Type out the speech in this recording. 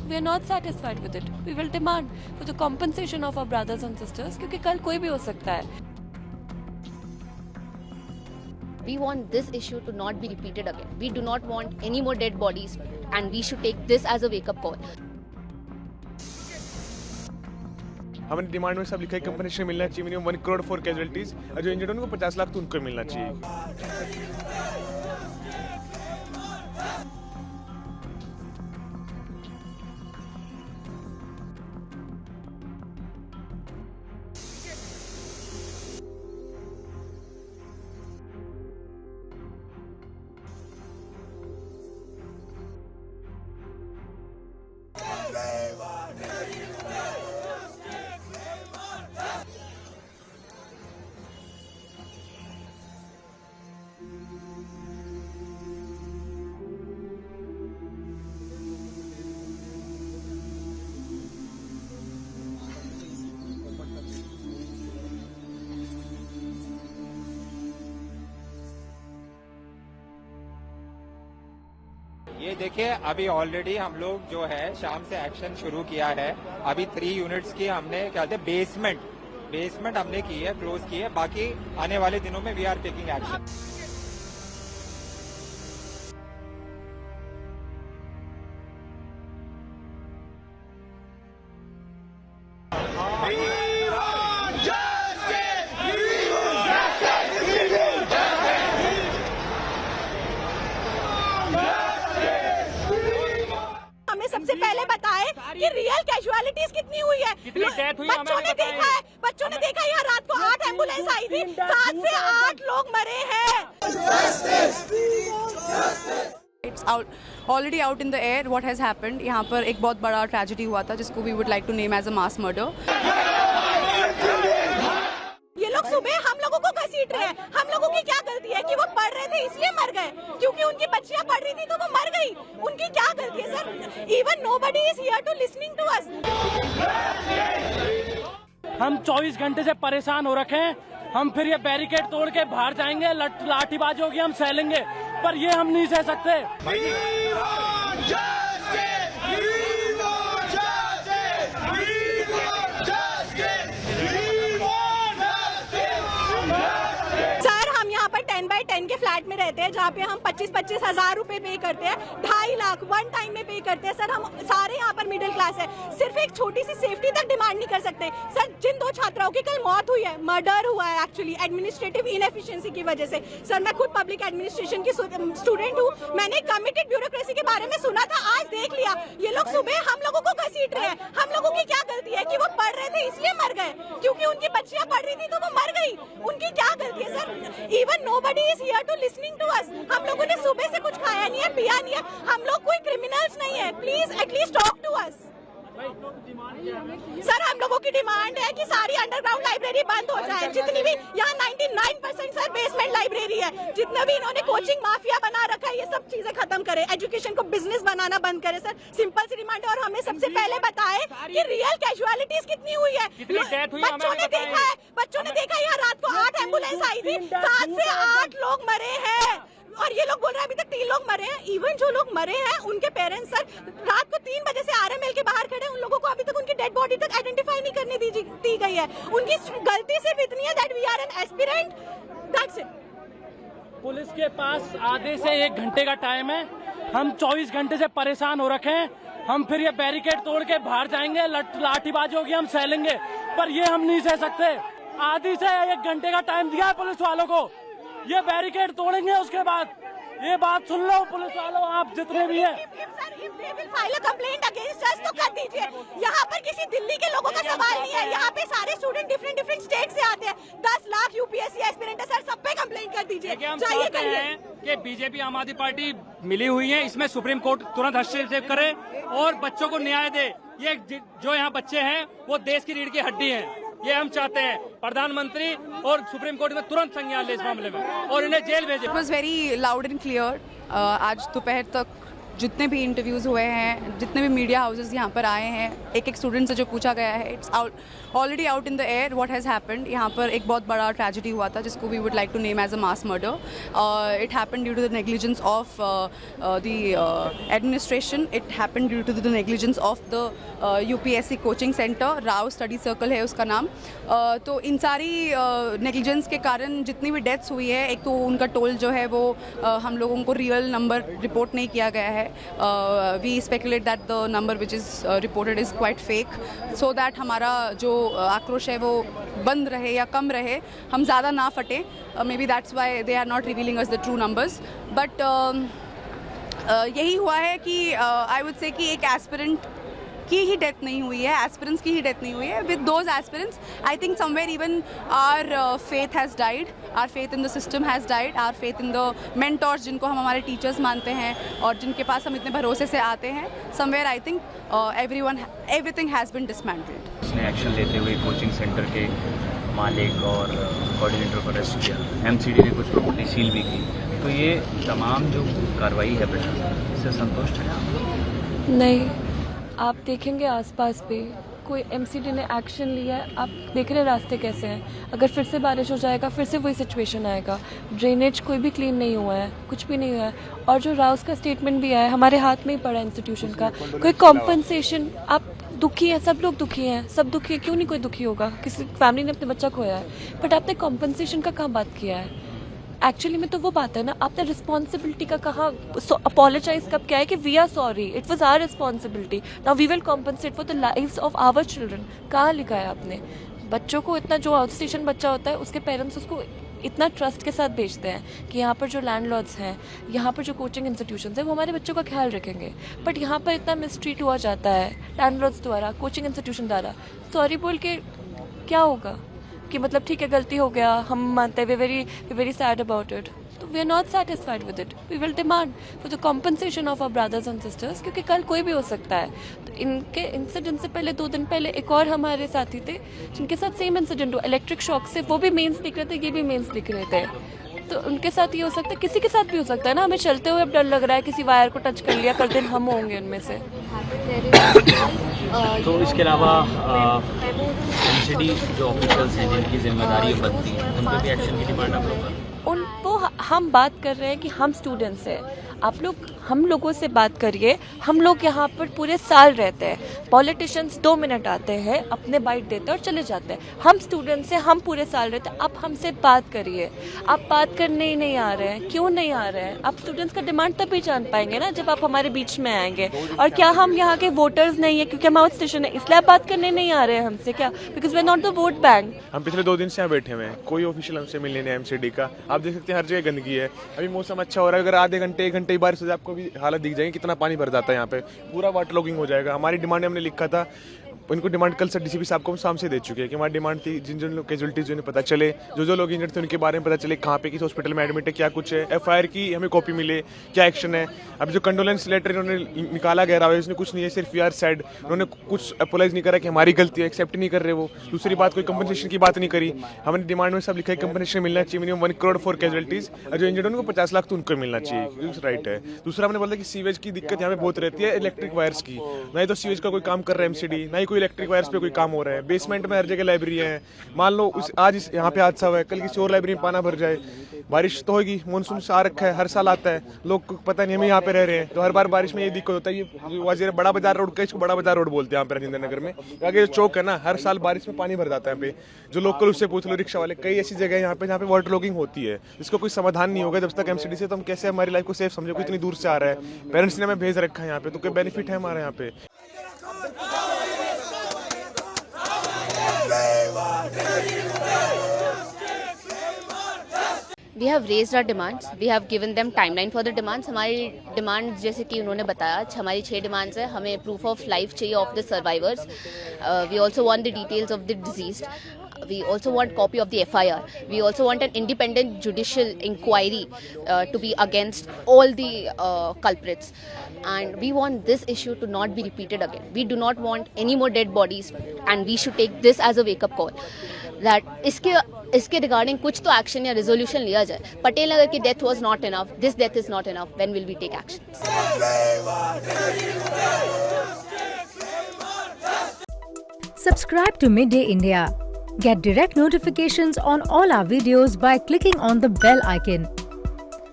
We are not satisfied with it. We will demand for the compensation of our brothers and sisters क्योंकि कल कोई भी हो सकता है. We want this issue to not be repeated again. We do not want any more dead bodies and we should take this as a wake-up call. हमने demand में सब लिखा है कंपनसेशन मिलना चाहिए मिनिमम 1 करोड़ फॉर कैजुअलिटीज और जो injured उनको 50 लाख तो उनको मिलना चाहिए. ये देखिए अभी ऑलरेडी हम लोग जो है शाम से एक्शन शुरू किया है. अभी 3 यूनिट्स की हमने क्या कहते हैं बेसमेंट हमने की है, क्लोज की है. बाकी आने वाले दिनों में वी आर टेकिंग एक्शन. सबसे पहले बताए कि रियल कैजुअलिटीज कितनी हुई है. बच्चों ने देखा है, यहाँ रात को 8 एम्बुलेंस आई थी, 7 से 8 लोग मरे हैं. It's already out in the air what has happened. यहाँ पर एक बहुत बड़ा ट्रेजेडी हुआ था जिसको we would like to name as a mass murder. ये लोग सुबह हम लोगों को घसीट रहे हैं. हम लोगों की क्या गलती है कि वो पढ़ रहे थे इसलिए मर गए, क्योंकि उनकी बच्चियां पढ़ रही थी तो वो मर गई. उनकी क्या गलती है sir? Even nobody is here to listening to us. हम 24 घंटे से परेशान हो रखे हैं. हम फिर ये बैरिकेड तोड़ के बाहर जाएंगे, लाठीबाजी होगी, हम सहलेंगे, पर ये हम नहीं सह सकते. पर 10 बाय 10 के फ्लैट में रहते हैं जहाँ पे हम 25-25 हजार रुपए पे करते हैं, 2.5 लाख वन टाइम में पे करते हैं. सर हम सारे यहाँ पर मिडिल क्लास है, सिर्फ एक छोटी सी सेफ्टी तक डिमांड नहीं कर सकते. सर जिन 2 छात्राओं की कल मौत हुई है, मर्डर हुआ है एक्चुअली एडमिनिस्ट्रेटिव इनएफिशिएंसी की वजह से. सर मैं खुद पब्लिक एडमिनिस्ट्रेशन की स्टूडेंट हूँ. मैंने कमिटेड ब्यूरोक्रेसी के बारे में सुना था, आज देख लिया. ये लोग सुबह हम लोगों को घसीट रहे हैं. हम लोगों की क्या गलती है कि वो पढ़ रहे थे इसलिए मर गए, क्योंकि उनकी बच्चियां पढ़ रही थी तो वो मर गई. उनकी क्या गलती है sir? Even nobody is here to listening to us. हम लोगों ने सुबह से कुछ खाया नहीं है, पिया नहीं है. हम लोग कोई क्रिमिनल्स नहीं है. Please at least talk to us. Sir हम लोगों की डिमांड है कि सारी अंडरग्राउंड लाइब्रेरी बंद हो जाए. जितनी भी यहाँ 99% सर बेसमेंट लाइब्रेरी है. जितने भी इन्होंने कोचिंग माफिया बना रखा है, ये सब चीजें खत्म करे. एजुकेशन को बिजनेस बनाना बंद करे. सर सिंपल सी डिमांड है. और हमें सबसे पहले बताए कि रियल कैजुअलिटीज कितनी हुई है. बच्चों ने देखा यहाँ रात को 8 एम्बुलेंस आई थी, 7 से 8 लोग मरे हैं. और ये लोग बोल रहे हैं अभी तक 3 लोग मरे हैं. इवन जो लोग मरे हैं उनके पेरेंट्स सर रात को 3 बजे से RML के बाहर खड़े. उन लोगों को अभी तक उनकी डेड बॉडी तक आइडेंटिफाई नहीं करने दी गई है. उनकी गलती सिर्फ इतनी है that we are an aspirant, that's it. Police के पास आधे से 1 घंटे का टाइम है. हम 24 घंटे से परेशान हो रखे हैं. हम फिर ये बैरिकेड तोड़ के बाहर जाएंगे, लाठीबाजी होगी, हम सहलेंगे, पर ये हम नहीं सह सकते. आधी से 1 घंटे का टाइम दिया है पुलिस वालों को. ये बैरिकेड तोड़ेंगे, उसके बाद ये बात सुन लो पुलिस वालों, आप जितने भी हैं. कंप्लेंट अगेंस्ट अस तो कर दीजिए. यहाँ पर किसी दिल्ली के लोगों का सवाल नहीं है. यहाँ पे सारे स्टूडेंट डिफरेंट स्टेट से आते हैं. 10 लाख UPSC एस्पिरेंट है. सर सब पे कंप्लेंट कर दीजिए. हम चाहते हैं कि बीजेपी आम आदमी पार्टी मिली हुई है, इसमें सुप्रीम कोर्ट तुरंत हस्तक्षेप करे और बच्चों को न्याय दे. ये जो यहाँ बच्चे हैं वो देश की रीढ़ की हड्डी है. ये हम चाहते हैं प्रधानमंत्री और सुप्रीम कोर्ट में तुरंत संज्ञान ले इस मामले में और इन्हें जेल भेजे. It was very loud and clear. आज दोपहर तक जितने भी इंटरव्यूज़ हुए हैं, जितने भी मीडिया हाउसेस यहाँ पर आए हैं, एक एक स्टूडेंट से जो पूछा गया है, it's already out in the air what has happened. यहाँ पर एक बहुत बड़ा ट्रेजेडी हुआ था जिसको we would like to name as a mass murder. It happened due to the negligence of the administration, it happened due to the negligence of the UPSC coaching centre, Rau study circle है उसका नाम। तो इन सारी negligence के कारण जितनी भी deaths हुई है, एक तो उनका टोल जो है वो हम लोगों को रियल नंबर रिपोर्ट नहीं किया गया है। We speculate that the number which is reported is quite fake, so that हमारा जो आक्रोश है वो बंद रहे या कम रहे, हम ज़्यादा ना फटे। Maybe that's why they are not revealing us the true numbers. But यही हुआ है कि आई वुड से कि एक एस्पिरेंट की ही डेथ नहीं हुई है, एस्पिरेंट्स की ही डेथ नहीं हुई है। With those aspirants I think somewhere even our faith has died, our faith in the system has died, our faith in the mentors जिनको हम हमारे टीचर्स मानते हैं और जिनके पास हम इतने भरोसे से आते हैं। Somewhere I think everything has been dismantled. उसने एक्शन लेते हुए कोचिंग सेंटर के मालिक और कोऑर्डिनेटर को अरेस्ट किया, MCD ने कुछ प्रॉपर्टी सील भी की। तो ये तमाम जो कार्रवाई है प्रशासन, इससे संतुष्ट है आप? नहीं, आप देखेंगे आसपास पे कोई MCD ने एक्शन लिया है, आप देख रहे हैं रास्ते कैसे हैं। अगर फिर से बारिश हो जाएगा फिर से वही सिचुएशन आएगा। ड्रेनेज कोई भी क्लीन नहीं हुआ है, कुछ भी नहीं हुआ है। और जो राउस का स्टेटमेंट भी आया है, हमारे हाथ में ही पड़ा है इंस्टीट्यूशन का। कोई कॉम्पनसेशन, आप दुखी हैं, सब लोग दुखी हैं, सब दुखी है, क्यों नहीं कोई दुखी होगा? किसी फैमिली ने अपने बच्चा खोया है, बट आपने कॉम्पनसेशन का कहाँ बात किया है? एक्चुअली में तो वो बात है ना, आपने रिस्पॉन्सिबिलिटी का कहा, अपोलोजाइज कब क्या है कि we are sorry, it was our responsibility, now we will compensate for the lives of our children. कहाँ लिखा है आपने? बच्चों को इतना, जो आउट स्टेशन बच्चा होता है उसके पेरेंट्स उसको इतना ट्रस्ट के साथ भेजते हैं कि यहाँ पर जो लैंडलॉर्ड्स हैं, यहाँ पर जो कोचिंग इंस्टीट्यूशंस हैं वो हमारे बच्चों का ख्याल रखेंगे, बट यहाँ पर इतना मिसट्रीट हुआ जाता है लैंडलॉर्ड्स द्वारा, कोचिंग इंस्टीट्यूशन द्वारा। सॉरी बोल के क्या होगा कि मतलब ठीक है गलती हो गया, हम मानते हैं, we very sad about it, तो we are not satisfied with it. We will demand for the compensation of our brothers and sisters, क्योंकि कल कोई भी हो सकता है। तो इनके इंसिडेंट से पहले 2 दिन पहले एक और हमारे साथी थे जिनके साथ सेम इंसिडेंट हुआ, इलेक्ट्रिक शॉक से। वो भी मेंस लिख रहे थे, ये भी मेंस लिख रहे थे, तो उनके साथ ये हो सकता है, किसी के साथ भी हो सकता है ना। हमें चलते हुए अब डर लग रहा है किसी वायर को टच कर लिया, कल दिन हम होंगे उनमें से। तो इसके अलावा MCD जो ऑफिशियल्स हैं जिनकी जिम्मेदारी बनती है, उन पर भी एक्शन की डिमांड आप लोग? उनको हम बात कर रहे हैं कि हम स्टूडेंट्स हैं, आप लोग हम लोगों से बात करिए। हम लोग यहाँ पर पूरे साल रहते हैं, पॉलिटिशियंस 2 मिनट आते हैं, अपने बाइट देते हैं और चले जाते हैं। हम स्टूडेंट्स हैं, हम पूरे साल रहते हैं, आप हमसे बात करिए। आप बात करने ही नहीं आ रहे हैं, क्यों नहीं आ रहे हैं? आप स्टूडेंट्स का डिमांड तभी जान पाएंगे ना जब आप हमारे बीच में आएंगे। और क्या हम यहाँ के वोटर्स नहीं है क्योंकि हम आउट स्टेशन है इसलिए आप बात करने नहीं आ रहे हैं हमसे? क्या because we are not the vote bank? हम पिछले 2 दिन से यहाँ बैठे हुए हैं, कोई ऑफिशियल हमसे मिलने नहीं MCD का। आप देख सकते हैं हर जगह गंदगी है। अभी मौसम अच्छा हो रहा है, अगर आधे घंटे 1 घंटे की बारिश हो जाए आपको भी हालत दिख जाएगी कितना पानी भर जाता है यहाँ पे, पूरा वाटर लॉगिंग हो जाएगा। हमारी डिमांड हमने लिखा था, उनको डिमांड कल सर DCP साहब को हम शाम से दे चुके हैं कि हमारी डिमांड थी जिन जिन लोग कैजुअलिटीज जो पता चले, जो लोग इंजर्ड थे उनके बारे में पता चले, कहाँ पे किस हॉस्पिटल में एडमिट है, क्या कुछ है, FIR की हमें कॉपी मिले, क्या एक्शन है। अब जो कंडोलेंस लेटर इन्होंने निकाला गया है उसने कुछ नहीं है, सिर्फ वी आर सैड, उन्होंने कुछ अपोलाइज नहीं करा कि हमारी गलती है, एक्सेप्ट नहीं कर रहे वो। दूसरी बात, कोई कंपनसेशन की बात नहीं करी। हमने डिमांड में सब लिखा है कंपनसेशन मिलना चाहिए, मिनिमम 1 crore फॉर कैजुअलिटीज, और जो इंजर्ड उनको 50 लाख तो उनको मिलना चाहिए, राइट है। दूसरा हमने बोला कि सीवेज की दिक्कत यहाँ पे बहुत रहती है, इलेक्ट्रिक वायर्स की, ना ही तो सीवेज का कोई काम कर रहा है MCD, ना ही कोई इलेक्ट्रिक वायर्स पे कोई काम हो रहा है। बेसमेंट में हर जगह लाइब्रेरी है, मान लो आज यहाँ पे हादसा हुआ है, कल किसी और लाइब्रेरी में पाना भर जाए। बारिश तो होगी, मानसून आ रखा है, हर साल आता है, लोग को पता नहीं, हम यहाँ पे रह रहे हैं तो हर बार बारिश में ये दिक्कत होता है। ये वजीर बड़ा बाजार रोड का, इसको बड़ा बाजार रोड बोलते हैं यहाँ पे राजेंद्र नगर में, आगे जो चौक है ना, हर साल बारिश में पानी भर जाता है यहाँ पे। जो लोकल उससे पूछ लो, रिक्शा वाले, कई ऐसी जगह यहाँ पे जहाँ पे वाटर लॉगिंग होती है, इसका कोई समाधान नहीं होगा जब तक MCD से। तो हम कैसे हमारी लाइफ को सेफ समझे, कोई इतनी दूर से आ रहा है, पेरेंट्स ने हमें भेज रखा है यहाँ पे, तो कोई बेनिफिट है हमारे यहाँ पे? We have raised our demands. We have given them timeline for the demands. हमारी डिमांड जैसे कि उन्होंने बताया, हमारी 6 डिमांड्स है। हमें प्रूफ ऑफ लाइफ चाहिए of the survivors. We also want the details of the deceased. We also want copy of the FIR. We also want an independent judicial inquiry to be against all the culprits. And we want this issue to not be repeated again. We do not want any more dead bodies, and we should take this as a wake-up call. That इसके regarding कुछ तो action या resolution लिया जाए. पटेल नगर की death was not enough. This death is not enough. When will we take action? Subscribe to Midday India. Get direct notifications on all our videos by clicking on the bell icon.